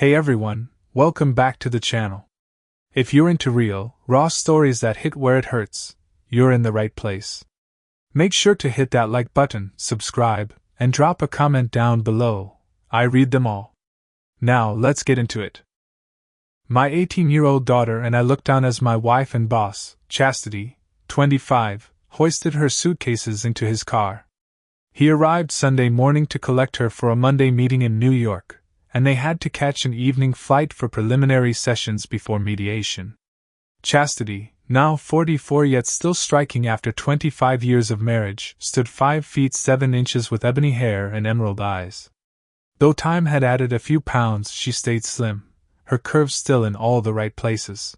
Hey everyone, welcome back to the channel. If you're into real, raw stories that hit where it hurts, you're in the right place. Make sure to hit that like button, subscribe, and drop a comment down below. I read them all. Now let's get into it. My 18-year-old daughter and I looked down as my wife and boss, Chastity, 25, hoisted her suitcases into his car. He arrived Sunday morning to collect her for a Monday meeting in New York, and they had to catch an evening flight for preliminary sessions before mediation. Chastity, now 44 yet still striking after 25 years of marriage, stood 5 feet 7 inches with ebony hair and emerald eyes. Though time had added a few pounds, she stayed slim, her curves still in all the right places.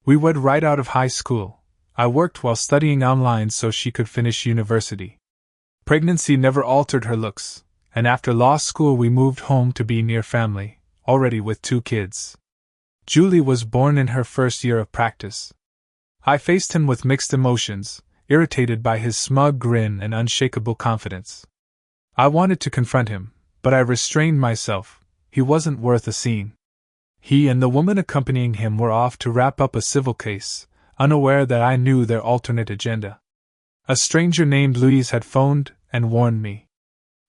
We wed right out of high school. I worked while studying online so she could finish university. Pregnancy never altered her looks, and after law school we moved home to be near family, already with 2 kids. Julie was born in her first year of practice. I faced him with mixed emotions, irritated by his smug grin and unshakable confidence. I wanted to confront him, but I restrained myself. He wasn't worth a scene. He and the woman accompanying him were off to wrap up a civil case, unaware that I knew their alternate agenda. A stranger named Louise had phoned and warned me.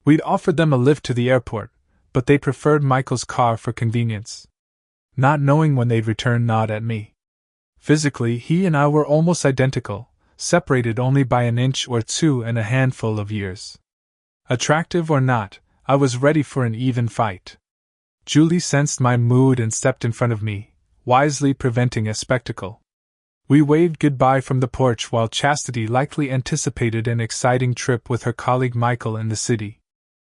We'd offered them a lift to the airport, but they preferred Michael's car for convenience. Not knowing when they'd return gnawed at me. Physically, he and I were almost identical, separated only by an inch or two and a handful of years. Attractive or not, I was ready for an even fight. Julie sensed my mood and stepped in front of me, wisely preventing a spectacle. We waved goodbye from the porch while Chastity likely anticipated an exciting trip with her colleague Michael in the city.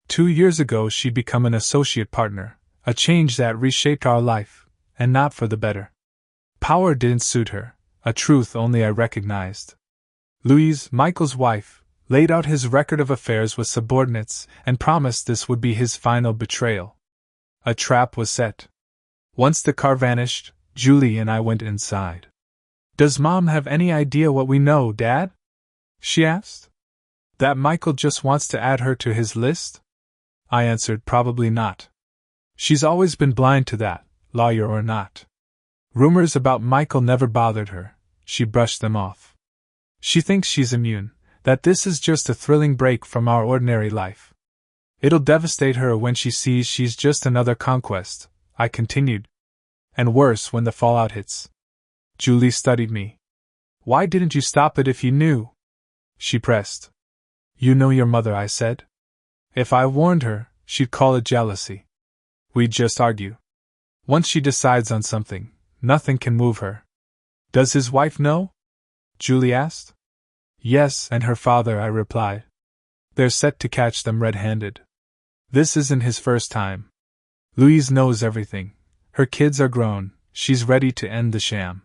2 years ago she'd become an associate partner, a change that reshaped our life, and not for the better. Power didn't suit her, a truth only I recognized. Louise, Michael's wife, laid out his record of affairs with subordinates and promised this would be his final betrayal. A trap was set. Once the car vanished, Julie and I went inside. "Does Mom have any idea what we know, Dad?" she asked. "That Michael just wants to add her to his list?" I answered, "Probably not. She's always been blind to that, lawyer or not. Rumors about Michael never bothered her, she brushed them off. She thinks she's immune, that this is just a thrilling break from our ordinary life. It'll devastate her when she sees she's just another conquest," I continued. "And worse when the fallout hits." Julie studied me. "Why didn't you stop it if you knew?" she pressed. "You know your mother," I said. "If I warned her, she'd call it jealousy. We'd just argue. Once she decides on something, nothing can move her." "Does his wife know?" Julie asked. "Yes, and her father," I replied. "They're set to catch them red-handed. This isn't his first time. Louise knows everything. Her kids are grown, she's ready to end the sham."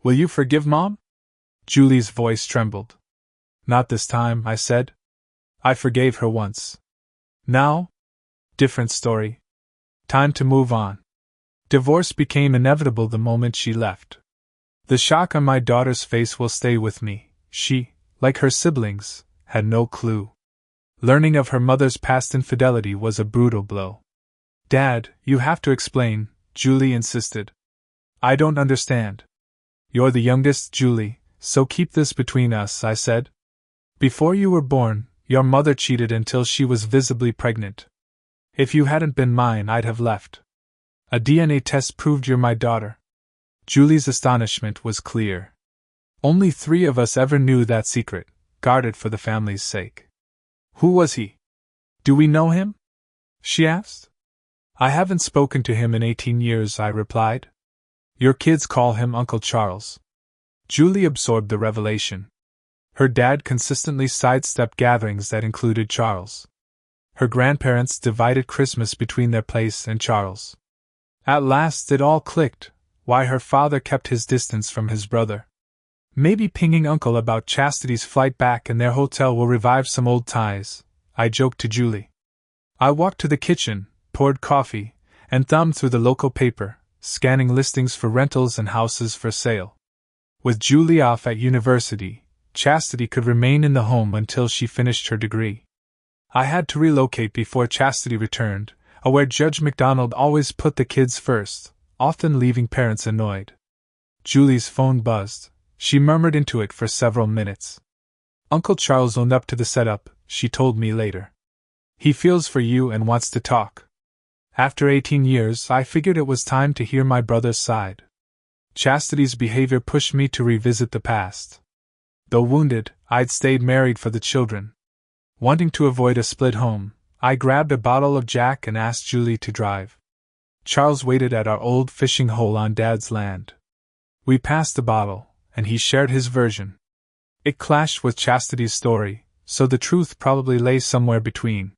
"Will you forgive Mom?" Julie's voice trembled. "Not this time," I said. "I forgave her once. Now? Different story. Time to move on." Divorce became inevitable the moment she left. The shock on my daughter's face will stay with me. She, like her siblings, had no clue. Learning of her mother's past infidelity was a brutal blow. "Dad, you have to explain," Julie insisted. "I don't understand." "You're the youngest, Julie, so keep this between us," I said. "Before you were born, your mother cheated until she was visibly pregnant. If you hadn't been mine, I'd have left. A DNA test proved you're my daughter." Julie's astonishment was clear. Only 3 of us ever knew that secret, guarded for the family's sake. "Who was he? Do we know him?" she asked. "I haven't spoken to him in 18 years, I replied. "Your kids call him Uncle Charles." Julie absorbed the revelation. Her dad consistently sidestepped gatherings that included Charles. Her grandparents divided Christmas between their place and Charles. At last it all clicked, why her father kept his distance from his brother. "Maybe pinging Uncle about Chastity's flight back and their hotel will revive some old ties," I joked to Julie. I walked to the kitchen, poured coffee, and thumbed through the local paper, scanning listings for rentals and houses for sale. With Julie off at university, Chastity could remain in the home until she finished her degree. I had to relocate before Chastity returned, where Judge MacDonald always put the kids first, often leaving parents annoyed. Julie's phone buzzed. She murmured into it for several minutes. Uncle Charles owned up to the setup, she told me later. He feels for you and wants to talk. After 18 years, I figured it was time to hear my brother's side. Chastity's behavior pushed me to revisit the past. Though wounded, I'd stayed married for the children. Wanting to avoid a split home, I grabbed a bottle of Jack and asked Julie to drive. Charles waited at our old fishing hole on Dad's land. We passed the bottle, and he shared his version. It clashed with Chastity's story, so the truth probably lay somewhere between.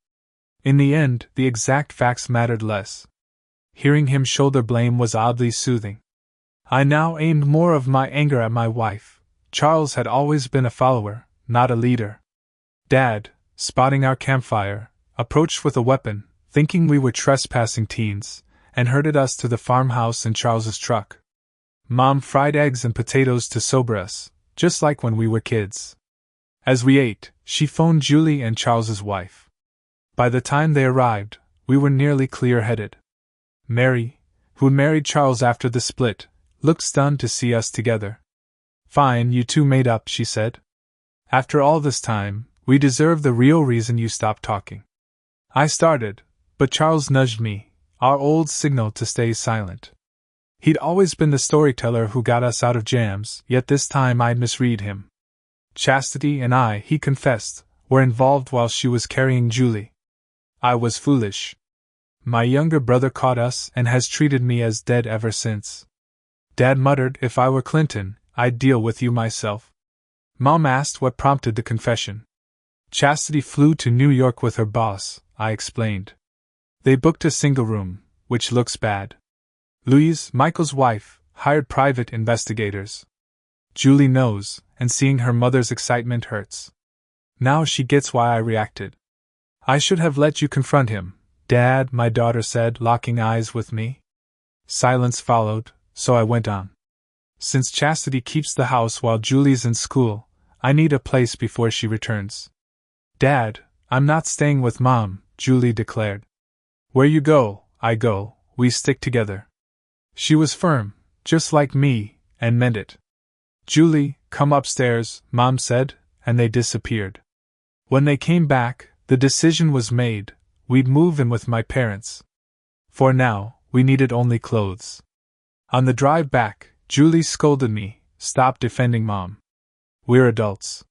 In the end, the exact facts mattered less. Hearing him shoulder blame was oddly soothing. I now aimed more of my anger at my wife. Charles had always been a follower, not a leader. Dad, spotting our campfire, approached with a weapon, thinking we were trespassing teens, and herded us to the farmhouse in Charles's truck. Mom fried eggs and potatoes to sober us, just like when we were kids. As we ate, she phoned Julie and Charles's wife. By the time they arrived, we were nearly clear-headed. Mary, who married Charles after the split, looked stunned to see us together. "Fine, you two made up," she said. "After all this time, we deserve the real reason you stopped talking." I started, but Charles nudged me, our old signal to stay silent. He'd always been the storyteller who got us out of jams, yet this time I'd misread him. Chastity and I, he confessed, were involved while she was carrying Julie. I was foolish. My younger brother caught us and has treated me as dead ever since. Dad muttered, "If I were Clinton, I'd deal with you myself." Mom asked what prompted the confession. Chastity flew to New York with her boss, I explained. They booked a single room, which looks bad. Louise, Michael's wife, hired private investigators. Julie knows, and seeing her mother's excitement hurts. Now she gets why I reacted. "I should have let you confront him, Dad," my daughter said, locking eyes with me. Silence followed, so I went on. "Since Chastity keeps the house while Julie's in school, I need a place before she returns." "Dad, I'm not staying with Mom," Julie declared. "Where you go, I go, we stick together." She was firm, just like me, and meant it. "Julie, come upstairs," Mom said, and they disappeared. When they came back, the decision was made, we'd move in with my parents. For now, we needed only clothes. On the drive back, Julie scolded me, "Stop defending Mom. We're adults."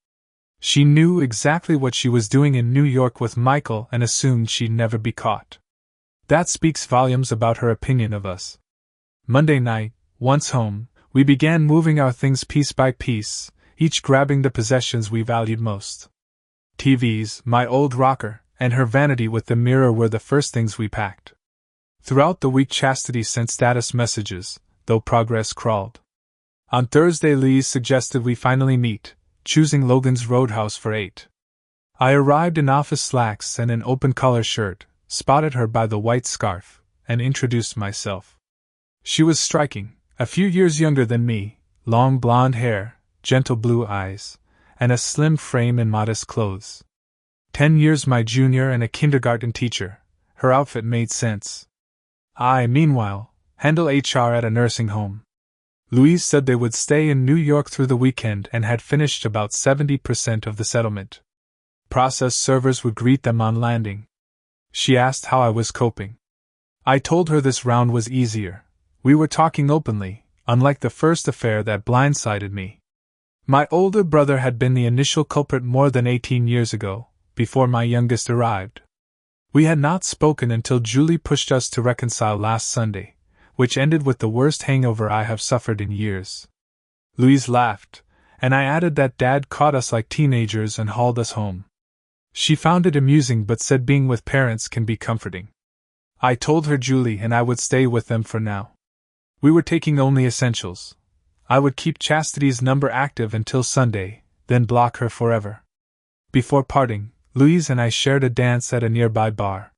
She knew exactly what she was doing in New York with Michael and assumed she'd never be caught. That speaks volumes about her opinion of us. Monday night, once home, we began moving our things piece by piece, each grabbing the possessions we valued most. TVs, my old rocker, and her vanity with the mirror were the first things we packed. Throughout the week Chastity sent status messages, though progress crawled. On Thursday Louise suggested we finally meet, choosing Logan's Roadhouse for 8. I arrived in office slacks and an open-collar shirt, spotted her by the white scarf, and introduced myself. She was striking, a few years younger than me, long blonde hair, gentle blue eyes, and a slim frame in modest clothes. 10 years my junior and a kindergarten teacher, her outfit made sense. I, meanwhile, handle HR at a nursing home. Louise said they would stay in New York through the weekend and had finished about 70% of the settlement. Process servers would greet them on landing. She asked how I was coping. I told her this round was easier. We were talking openly, unlike the first affair that blindsided me. My older brother had been the initial culprit more than 18 years ago, before my youngest arrived. We had not spoken until Julie pushed us to reconcile last Sunday, which ended with the worst hangover I have suffered in years. Louise laughed, and I added that Dad caught us like teenagers and hauled us home. She found it amusing but said being with parents can be comforting. I told her Julie and I would stay with them for now. We were taking only essentials. I would keep Chastity's number active until Sunday, then block her forever. Before parting, Louise and I shared a dance at a nearby bar.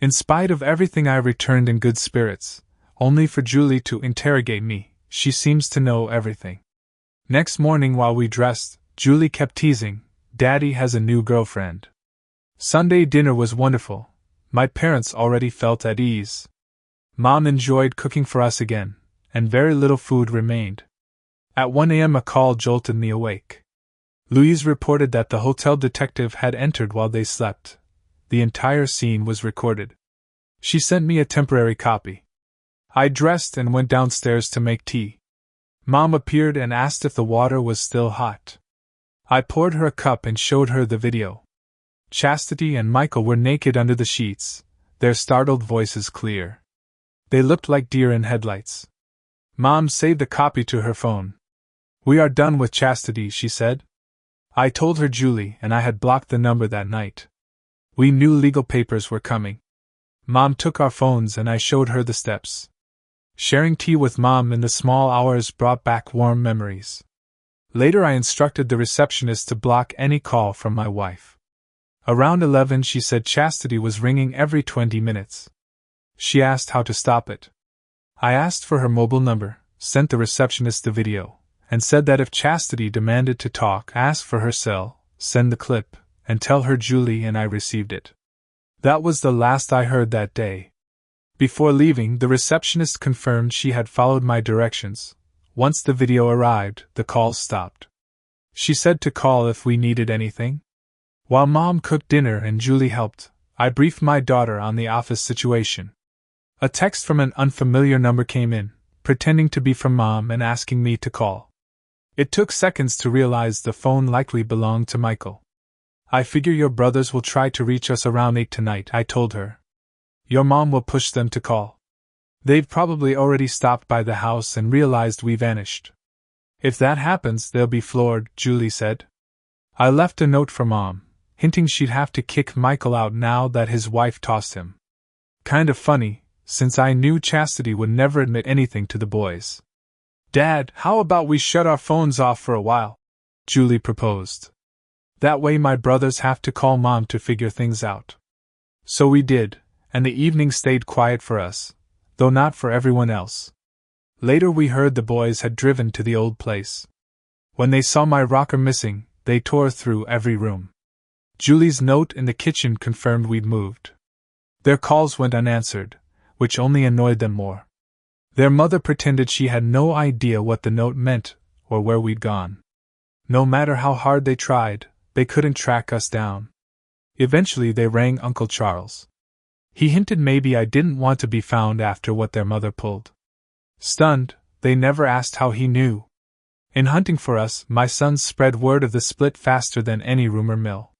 In spite of everything, I returned in good spirits, only for Julie to interrogate me. She seems to know everything. Next morning while we dressed, Julie kept teasing, "Daddy has a new girlfriend." Sunday dinner was wonderful. My parents already felt at ease. Mom enjoyed cooking for us again, and very little food remained. At 1 a.m. a call jolted me awake. Louise reported that the hotel detective had entered while they slept. The entire scene was recorded. She sent me a temporary copy. I dressed and went downstairs to make tea. Mom appeared and asked if the water was still hot. I poured her a cup and showed her the video. Chastity and Michael were naked under the sheets, their startled voices clear. They looked like deer in headlights. Mom saved the copy to her phone. "We are done with Chastity," she said. I told her Julie and I had blocked the number that night. We knew legal papers were coming. Mom took our phones and I showed her the steps. Sharing tea with Mom in the small hours brought back warm memories. Later I instructed the receptionist to block any call from my wife. Around 11 she said Chastity was ringing every 20 minutes. She asked how to stop it. I asked for her mobile number, sent the receptionist the video, and said that if Chastity demanded to talk, ask for her cell, send the clip, and tell her Julie and I received it. That was the last I heard that day. Before leaving, the receptionist confirmed she had followed my directions. Once the video arrived, the calls stopped. She said to call if we needed anything. While Mom cooked dinner and Julie helped, I briefed my daughter on the office situation. A text from an unfamiliar number came in, pretending to be from Mom and asking me to call. It took seconds to realize the phone likely belonged to Michael. "I figure your brothers will try to reach us around 8 tonight," I told her. "Your mom will push them to call. They've probably already stopped by the house and realized we vanished. If that happens, they'll be floored," Julie said. I left a note for Mom, hinting she'd have to kick Michael out now that his wife tossed him. Kind of funny, since I knew Chastity would never admit anything to the boys. "Dad, how about we shut our phones off for a while?" Julie proposed. "That way my brothers have to call Mom to figure things out." So we did, and the evening stayed quiet for us, though not for everyone else. Later we heard the boys had driven to the old place. When they saw my rocker missing, they tore through every room. Julie's note in the kitchen confirmed we'd moved. Their calls went unanswered, which only annoyed them more. Their mother pretended she had no idea what the note meant or where we'd gone. No matter how hard they tried, they couldn't track us down. Eventually they rang Uncle Charles. He hinted maybe I didn't want to be found after what their mother pulled. Stunned, they never asked how he knew. In hunting for us, my sons spread word of the split faster than any rumor mill.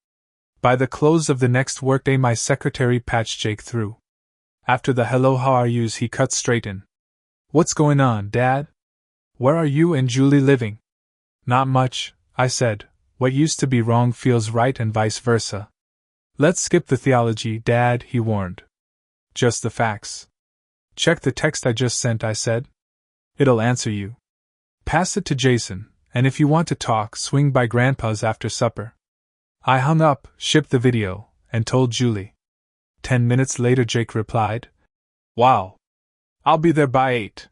By the close of the next workday my secretary patched Jake through. After the "hello how are yous" he cut straight in. "What's going on, Dad? Where are you and Julie living?" "Not much," I said. "What used to be wrong feels right and vice versa." "Let's skip the theology, Dad," he warned. "Just the facts." "Check the text I just sent," I said. "It'll answer you. Pass it to Jason, and if you want to talk, swing by Grandpa's after supper." I hung up, shipped the video, and told Julie. 10 minutes later Jake replied, "Wow. I'll be there by 8.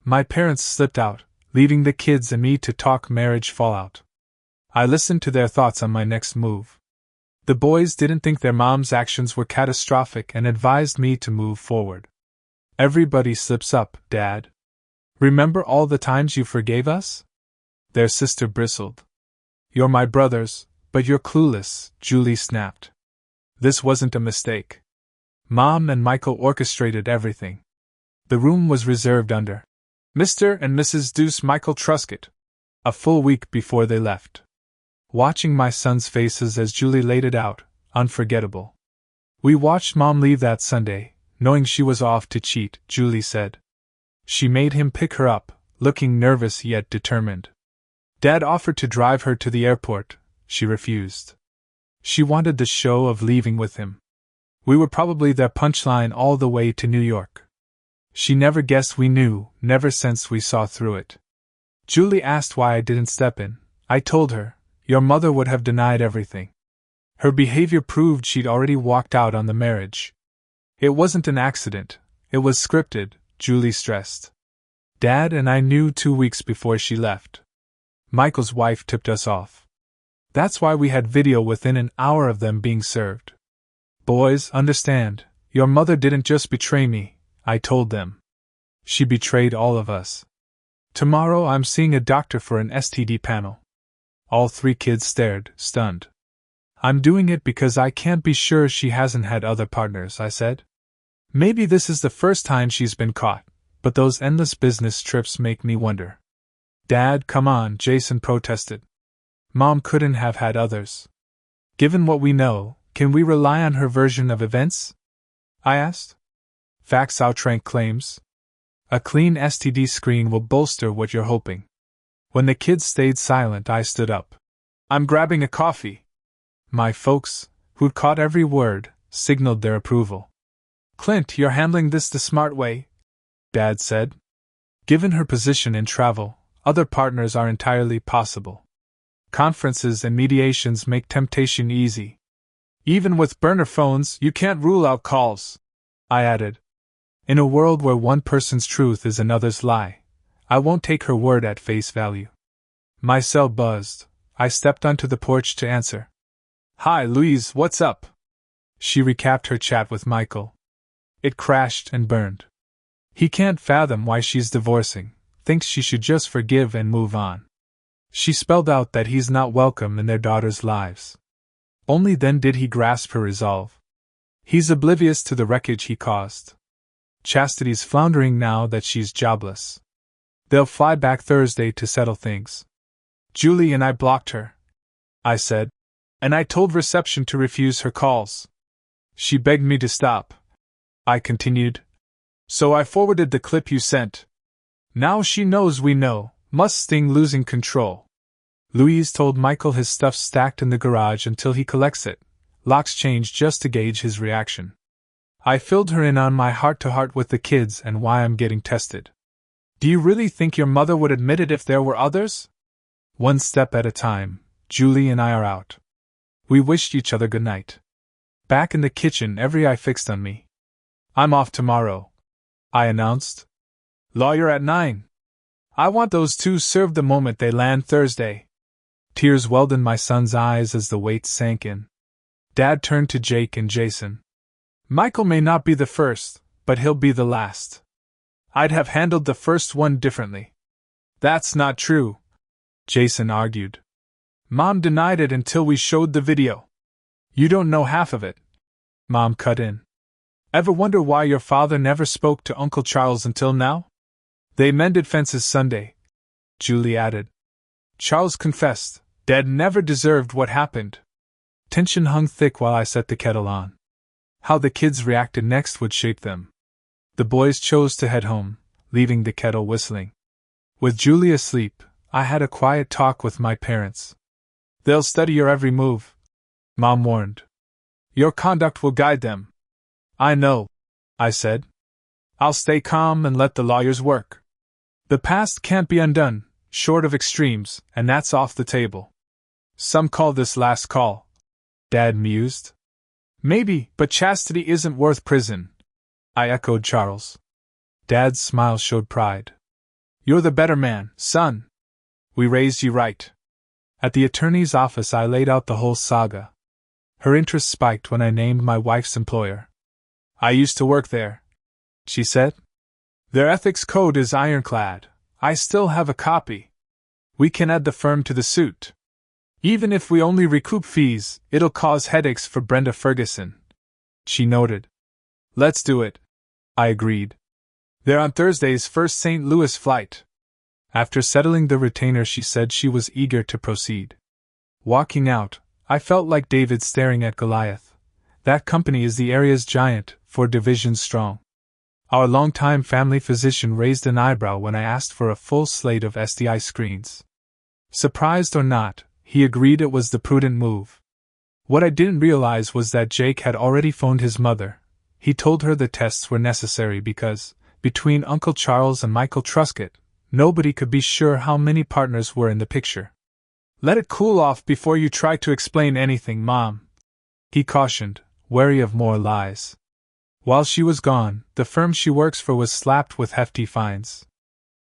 My parents slipped out, leaving the kids and me to talk marriage fallout. I listened to their thoughts on my next move. The boys didn't think their mom's actions were catastrophic and advised me to move forward. "Everybody slips up, Dad. Remember all the times you forgave us?" Their sister bristled. "You're my brothers, but you're clueless," Julie snapped. This wasn't a mistake. Mom and Michael orchestrated everything. The room was reserved under Mr. and Mrs. Deuce Michael Truscott. A full week before they left. Watching my sons' faces as Julie laid it out, unforgettable. "We watched Mom leave that Sunday, knowing she was off to cheat," Julie said. "She made him pick her up, looking nervous yet determined. Dad offered to drive her to the airport. She refused. She wanted the show of leaving with him. We were probably their punchline all the way to New York. She never guessed we knew, never since we saw through it." Julie asked why I didn't step in. I told her, "Your mother would have denied everything. Her behavior proved she'd already walked out on the marriage." "It wasn't an accident, it was scripted," Julie stressed. "Dad and I knew 2 weeks before she left. Michael's wife tipped us off. That's why we had video within an hour of them being served. Boys, understand, Your mother didn't just betray me, I told them. She betrayed all of us. Tomorrow I'm seeing a doctor for an STD panel. All three kids stared, stunned. I'm doing it because I can't be sure she hasn't had other partners, I said. Maybe this is the first time she's been caught, but those endless business trips make me wonder. Dad, come on, Jason protested. Mom couldn't have had others. Given what we know, can we rely on her version of events? I asked. Facts outrank claims. A clean STD screen will bolster what you're hoping. When the kids stayed silent, I stood up. I'm grabbing a coffee. My folks, who'd caught every word, signaled their approval. Clint, you're handling this the smart way, Dad said. Given her position in travel, other partners are entirely possible. Conferences and mediations make temptation easy. Even with burner phones, you can't rule out calls, I added. In a world where one person's truth is another's lie, I won't take her word at face value. My cell buzzed. I stepped onto the porch to answer. Hi, Louise, what's up? She recapped her chat with Michael. It crashed and burned. He can't fathom why she's divorcing, thinks she should just forgive and move on. She spelled out that he's not welcome in their daughters' lives. Only then did he grasp her resolve. He's oblivious to the wreckage he caused. Chastity's floundering now that she's jobless. They'll fly back Thursday to settle things. Julie and I blocked her, I said, and I told reception to refuse her calls. She begged me to stop, I continued. So I forwarded the clip you sent. Now she knows we know, must sting losing control. Louise told Michael his stuff's stacked in the garage until he collects it. Locks change just to gauge his reaction. I filled her in on my heart-to-heart with the kids and why I'm getting tested. Do you really think your mother would admit it if there were others? One step at a time, Julie and I are out. We wished each other good night. Back in the kitchen, every eye fixed on me. I'm off tomorrow, I announced. Lawyer at 9. I want those two served the moment they land Thursday. Tears welled in my son's eyes as the weight sank in. Dad turned to Jake and Jason. Michael may not be the first, but he'll be the last. I'd have handled the first one differently. That's not true, Jason argued. Mom denied it until we showed the video. You don't know half of it, Mom cut in. Ever wonder why your father never spoke to Uncle Charles until now? They mended fences Sunday, Julie added. Charles confessed, Dad never deserved what happened. Tension hung thick while I set the kettle on. How the kids reacted next would shape them. The boys chose to head home, leaving the kettle whistling. With Julie asleep, I had a quiet talk with my parents. They'll study your every move, Mom warned. Your conduct will guide them. I know, I said. I'll stay calm and let the lawyers work. The past can't be undone, short of extremes, and that's off the table. Some call this last call, Dad mused. Maybe, but chastity isn't worth prison, I echoed Charles. Dad's smile showed pride. You're the better man, son. We raised you right. At the attorney's office I laid out the whole saga. Her interest spiked when I named my wife's employer. I used to work there, she said. Their ethics code is ironclad. I still have a copy. We can add the firm to the suit. Even if we only recoup fees, it'll cause headaches for Brenda Ferguson, she noted. Let's do it, I agreed. They're on Thursday's first St. Louis flight. After settling the retainer, she said she was eager to proceed. Walking out, I felt like David staring at Goliath. That company is the area's giant, 4 divisions strong. Our longtime family physician raised an eyebrow when I asked for a full slate of STI screens. Surprised or not, he agreed it was the prudent move. What I didn't realize was that Jake had already phoned his mother. He told her the tests were necessary because, between Uncle Charles and Michael Truscott, nobody could be sure how many partners were in the picture. Let it cool off before you try to explain anything, Mom, he cautioned, wary of more lies. While she was gone, the firm she works for was slapped with hefty fines.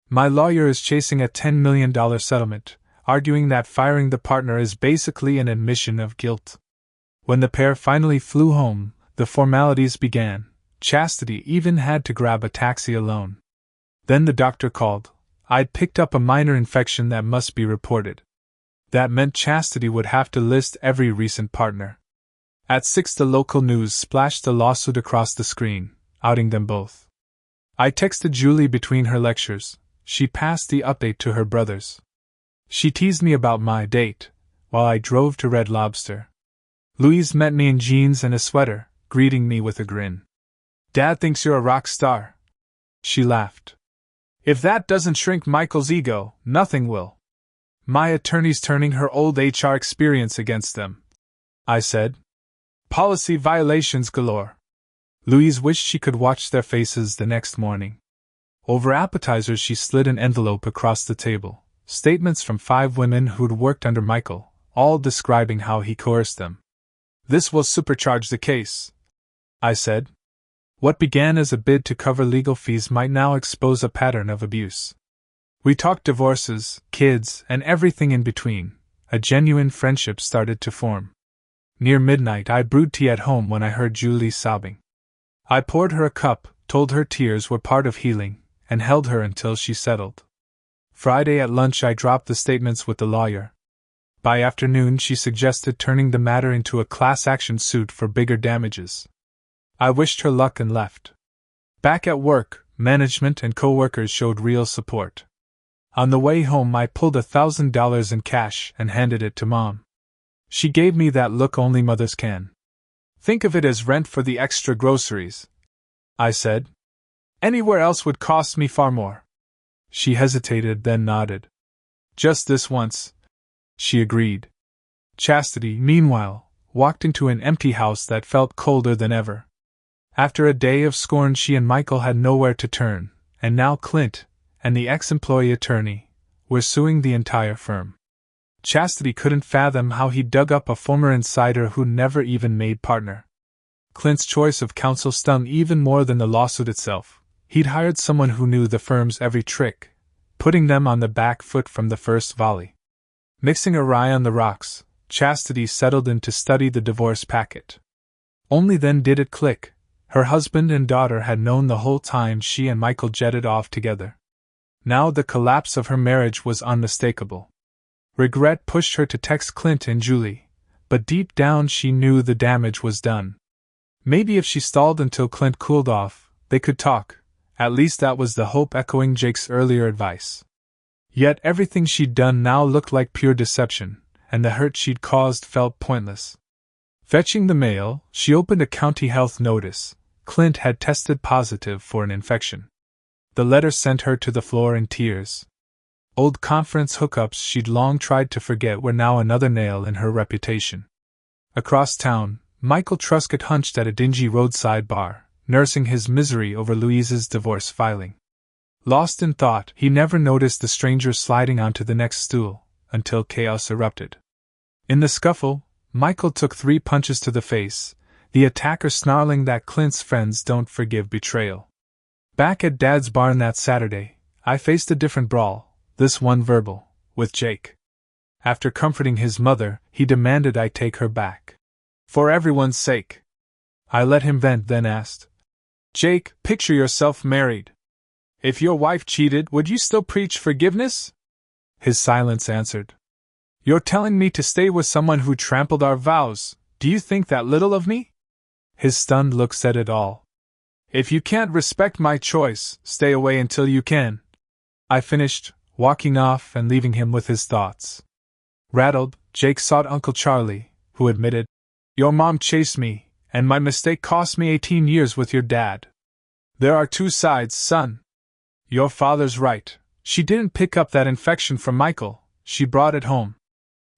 My lawyer is chasing a $10 million settlement, arguing that firing the partner is basically an admission of guilt. When the pair finally flew home, the formalities began, Chastity even had to grab a taxi alone. Then the doctor called. I'd picked up a minor infection that must be reported. That meant Chastity would have to list every recent partner. At 6, the local news splashed a lawsuit across the screen, outing them both. I texted Julie between her lectures. She passed the update to her brothers. She teased me about my date, while I drove to Red Lobster. Louise met me in jeans and a sweater, greeting me with a grin. Dad thinks you're a rock star. She laughed. If that doesn't shrink Michael's ego, nothing will. My attorney's turning her old HR experience against them, I said. Policy violations galore. Louise wished she could watch their faces the next morning. Over appetizers, she slid an envelope across the table. Statements from 5 women who'd worked under Michael, all describing how he coerced them. This will supercharge the case, I said. What began as a bid to cover legal fees might now expose a pattern of abuse. We talked divorces, kids, and everything in between. A genuine friendship started to form. Near midnight, I brewed tea at home when I heard Julie sobbing. I poured her a cup, told her tears were part of healing, and held her until she settled. Friday at lunch, I dropped the statements with the lawyer. By afternoon, she suggested turning the matter into a class action suit for bigger damages. I wished her luck and left. Back at work, management and co-workers showed real support. On the way home, I pulled $1,000 in cash and handed it to Mom. She gave me that look only mothers can. Think of it as rent for the extra groceries, I said. Anywhere else would cost me far more. She hesitated, then nodded. Just this once, she agreed. Chastity, meanwhile, walked into an empty house that felt colder than ever. After a day of scorn, she and Michael had nowhere to turn, and now Clint, and the ex-employee attorney, were suing the entire firm. Chastity couldn't fathom how he dug up a former insider who never even made partner. Clint's choice of counsel stung even more than the lawsuit itself. He'd hired someone who knew the firm's every trick, putting them on the back foot from the first volley. Mixing a rye on the rocks, Chastity settled in to study the divorce packet. Only then did it click. Her husband and daughter had known the whole time she and Michael jetted off together. Now the collapse of her marriage was unmistakable. Regret pushed her to text Clint and Julie, but deep down she knew the damage was done. Maybe if she stalled until Clint cooled off, they could talk. At least that was the hope, echoing Jake's earlier advice. Yet everything she'd done now looked like pure deception, and the hurt she'd caused felt pointless. Fetching the mail, she opened a county health notice. Clint had tested positive for an infection. The letter sent her to the floor in tears. Old conference hookups she'd long tried to forget were now another nail in her reputation. Across town, Michael Truscott hunched at a dingy roadside bar, nursing his misery over Louise's divorce filing. Lost in thought, he never noticed the stranger sliding onto the next stool, until chaos erupted. In the scuffle, Michael took 3 punches to the face, the attacker snarling that Clint's friends don't forgive betrayal. Back at Dad's barn that Saturday, I faced a different brawl, this one verbal, with Jake. After comforting his mother, he demanded I take her back. For everyone's sake. I let him vent, then asked, Jake, picture yourself married. If your wife cheated, would you still preach forgiveness? His silence answered. You're telling me to stay with someone who trampled our vows. Do you think that little of me? His stunned look said it all. If you can't respect my choice, stay away until you can. I finished, walking off and leaving him with his thoughts. Rattled, Jake sought Uncle Charlie, who admitted, Your mom chased me, and my mistake cost me 18 years with your dad. There are 2 sides, son. Your father's right. She didn't pick up that infection from Michael, she brought it home.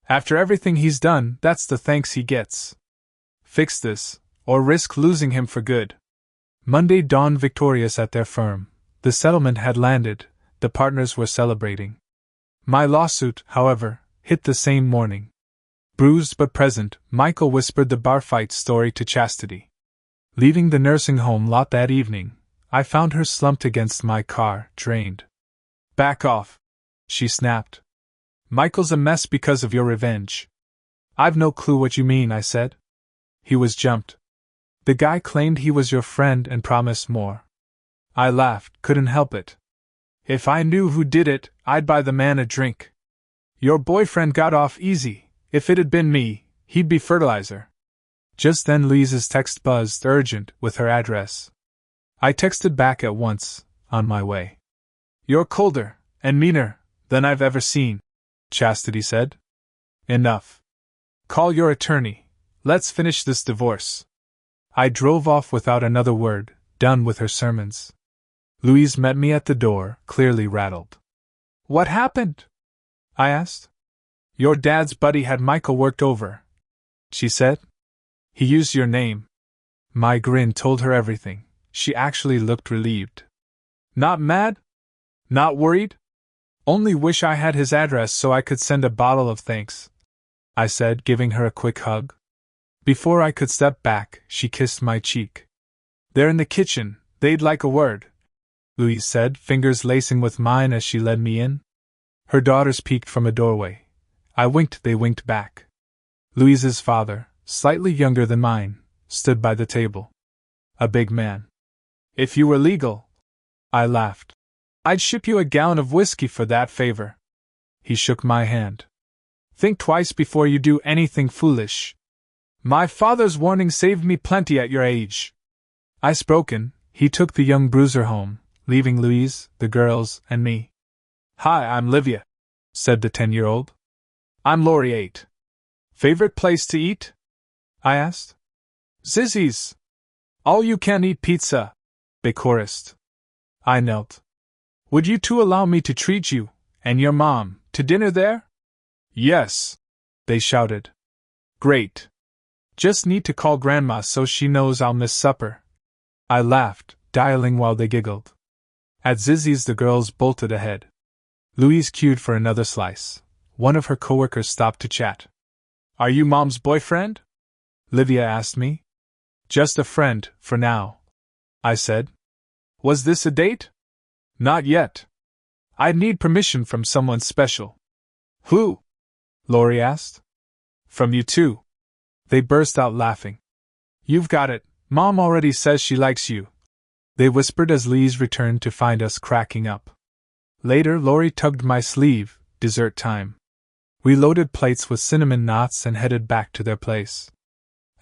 After everything he's done, that's the thanks he gets. Fix this, or risk losing him for good. Monday dawned victorious at their firm. The settlement had landed, the partners were celebrating. My lawsuit, however, hit the same morning. Bruised but present, Michael whispered the bar fight story to Chastity. Leaving the nursing home lot that evening, I found her slumped against my car, drained. Back off, she snapped. Michael's a mess because of your revenge. I've no clue what you mean, I said. He was jumped. The guy claimed he was your friend and promised more. I laughed, couldn't help it. If I knew who did it, I'd buy the man a drink. Your boyfriend got off easy. If it had been me, he'd be fertilizer. Just then Louise's text buzzed, urgent, with her address. I texted back at once, on my way. You're colder, and meaner, than I've ever seen, Chastity said. Enough. Call your attorney. Let's finish this divorce. I drove off without another word, done with her sermons. Louise met me at the door, clearly rattled. What happened? I asked. Your dad's buddy had Michael worked over, she said. He used your name. My grin told her everything. She actually looked relieved. Not mad? Not worried? Only wish I had his address so I could send a bottle of thanks, I said, giving her a quick hug. Before I could step back, she kissed my cheek. They're in the kitchen, they'd like a word, Louise said, fingers lacing with mine as she led me in. Her daughters peeked from a doorway. I winked, they winked back. Louise's father, slightly younger than mine, stood by the table. A big man. If you were legal, I laughed, I'd ship you a gallon of whiskey for that favor. He shook my hand. Think twice before you do anything foolish. My father's warning saved me plenty at your age. Ice broken, he took the young bruiser home, leaving Louise, the girls, and me. Hi, I'm Livia, said the 10-year-old. I'm Lori 8. Favorite place to eat? I asked. Zizzy's. All-you-can-eat pizza, they chorused. I knelt. Would you two allow me to treat you, and your mom, to dinner there? Yes, they shouted. Great. Just need to call Grandma so she knows I'll miss supper. I laughed, dialing while they giggled. At Zizzy's the girls bolted ahead. Louise queued for another slice. One of her coworkers stopped to chat. Are you Mom's boyfriend? Livia asked me. Just a friend, for now, I said. Was this a date? Not yet. I'd need permission from someone special. Who? Lori asked. From you two. They burst out laughing. You've got it, Mom already says she likes you, they whispered as Louise returned to find us cracking up. Later, Lori tugged my sleeve. Dessert time. We loaded plates with cinnamon knots and headed back to their place.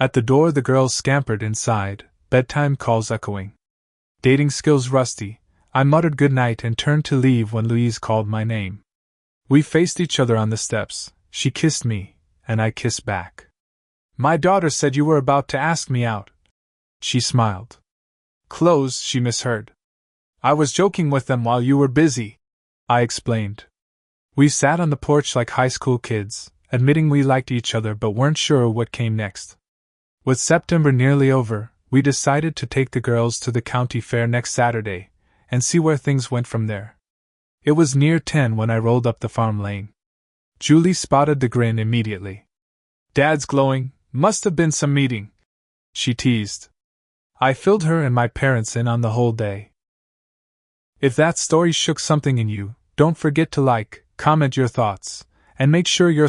At the door the girls scampered inside, bedtime calls echoing. Dating skills rusty, I muttered goodnight and turned to leave when Louise called my name. We faced each other on the steps. She kissed me, and I kissed back. My daughter said you were about to ask me out. She smiled. Clothes, she misheard. I was joking with them while you were busy, I explained. We sat on the porch like high school kids, admitting we liked each other but weren't sure what came next. With September nearly over, we decided to take the girls to the county fair next Saturday, and see where things went from there. It was near 10 when I rolled up the farm lane. Julie spotted the grin immediately. Dad's glowing, must have been some meeting, she teased. I filled her and my parents in on the whole day. If that story shook something in you, don't forget to like, comment your thoughts, and make sure you're